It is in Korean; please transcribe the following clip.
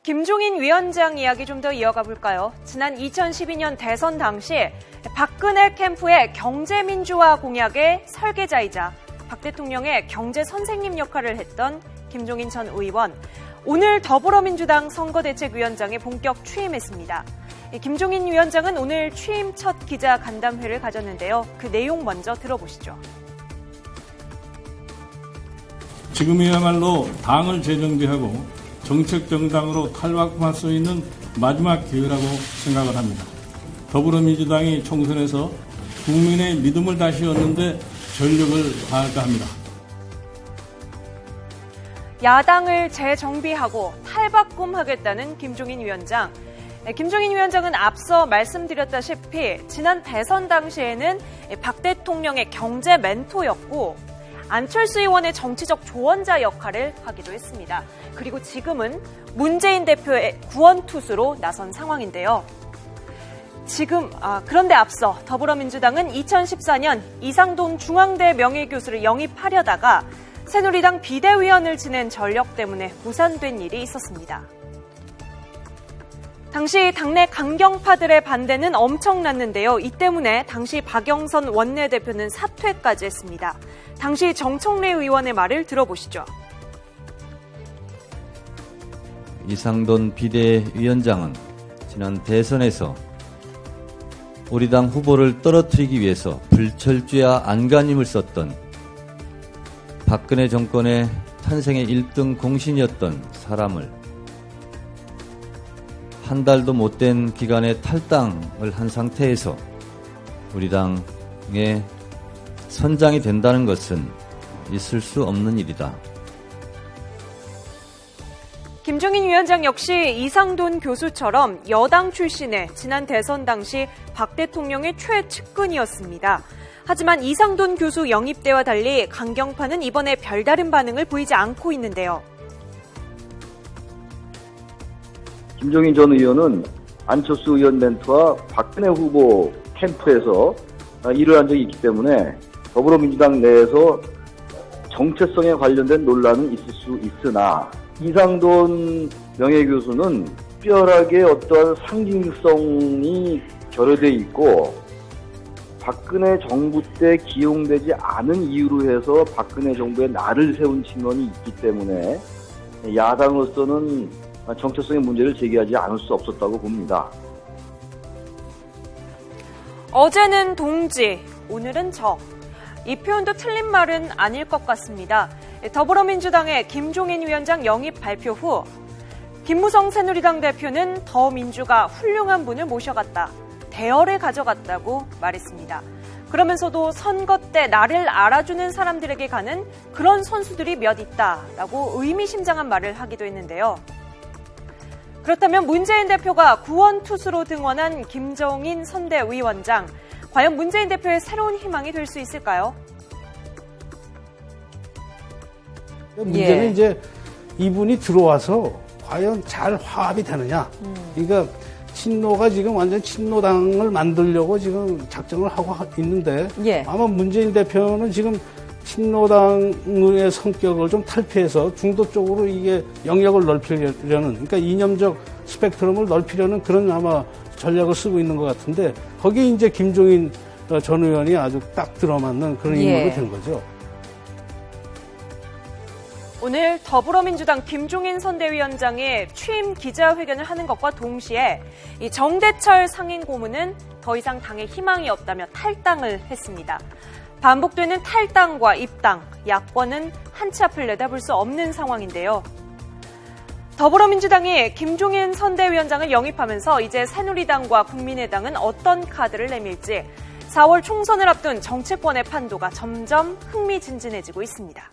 김종인 위원장 이야기 좀 더 이어가 볼까요? 지난 2012년 대선 당시 박근혜 캠프의 경제민주화 공약의 설계자이자 박 대통령의 경제 선생님 역할을 했던 김종인 전 의원. 오늘 더불어민주당 선거대책위원장에 본격 취임했습니다. 김종인 위원장은 오늘 취임 첫 기자 간담회를 가졌는데요. 그 내용 먼저 들어보시죠. 지금이야말로 당을 재정비하고 정책 정당으로 탈바꿈할 수 있는 마지막 기회라고 생각을 합니다. 더불어민주당이 총선에서 국민의 믿음을 다시 얻는데 전력을 다할까 합니다. 야당을 재정비하고 탈바꿈하겠다는 김종인 위원장. 김종인 위원장은 앞서 말씀드렸다시피 지난 대선 당시에는 박 대통령의 경제 멘토였고 안철수 의원의 정치적 조언자 역할을 하기도 했습니다. 그리고 지금은 문재인 대표의 구원투수로 나선 상황인데요. 그런데 앞서 더불어민주당은 2014년 이상돈 중앙대 명예교수를 영입하려다가 새누리당 비대위원을 지낸 전력 때문에 무산된 일이 있었습니다. 당시 당내 강경파들의 반대는 엄청났는데요. 이 때문에 당시 박영선 원내대표는 사퇴까지 했습니다. 당시 정청래 의원의 말을 들어보시죠. 이상돈 비대위원장은 지난 대선에서 우리 당 후보를 떨어뜨리기 위해서 불철주야 안간힘을 썼던 박근혜 정권의 탄생의 1등 공신이었던 사람을 한 달도 못 된 기간에 탈당을 한 상태에서 우리 당의 선장이 된다는 것은 있을 수 없는 일이다. 김종인 위원장 역시 이상돈 교수처럼 여당 출신의 지난 대선 당시 박 대통령의 최측근이었습니다. 하지만 이상돈 교수 영입 때와 달리 강경파는 이번에 별다른 반응을 보이지 않고 있는데요. 김종인 전 의원은 안철수 의원 멘토와 박근혜 후보 캠프에서 일을 한 적이 있기 때문에 더불어민주당 내에서 정체성에 관련된 논란은 있을 수 있으나 이상돈 명예교수는 특별하게 어떠한 상징성이 결여되어 있고 박근혜 정부 때 기용되지 않은 이유로 해서 박근혜 정부에 날을 세운 측면이 있기 때문에 야당으로서는 정체성의 문제를 제기하지 않을 수 없었다고 봅니다. 어제는 동지, 오늘은 적. 이 표현도 틀린 말은 아닐 것 같습니다. 더불어민주당의 김종인 위원장 영입 발표 후 김무성 새누리당 대표는 더민주가 훌륭한 분을 모셔갔다. 대열에 가져갔다고 말했습니다. 그러면서도 선거 때 나를 알아주는 사람들에게 가는 그런 선수들이 몇 있다라고 의미심장한 말을 하기도 했는데요. 그렇다면 문재인 대표가 구원투수로 등원한 김종인 선대위원장, 과연 문재인 대표의 새로운 희망이 될 수 있을까요? 문제는 이제 이분이 들어와서 과연 잘 화합이 되느냐. 그러니까 친노가 지금 완전 친노당을 만들려고 지금 작정을 하고 있는데 아마 문재인 대표는 지금 친노당의 성격을 좀 탈피해서 중도 쪽으로 이게 영역을 넓히려는, 그러니까 이념적 스펙트럼을 넓히려는 그런 아마 전략을 쓰고 있는 것 같은데 거기에 이제 김종인 전 의원이 아주 딱 들어맞는 그런 인물이 된 거죠. 오늘 더불어민주당 김종인 선대위원장이 취임 기자회견을 하는 것과 동시에 이 정대철 상임고문은 더 이상 당에 희망이 없다며 탈당을 했습니다. 반복되는 탈당과 입당, 야권은 한치 앞을 내다볼 수 없는 상황인데요. 더불어민주당이 김종인 선대위원장을 영입하면서 이제 새누리당과 국민의당은 어떤 카드를 내밀지 4월 총선을 앞둔 정치권의 판도가 점점 흥미진진해지고 있습니다.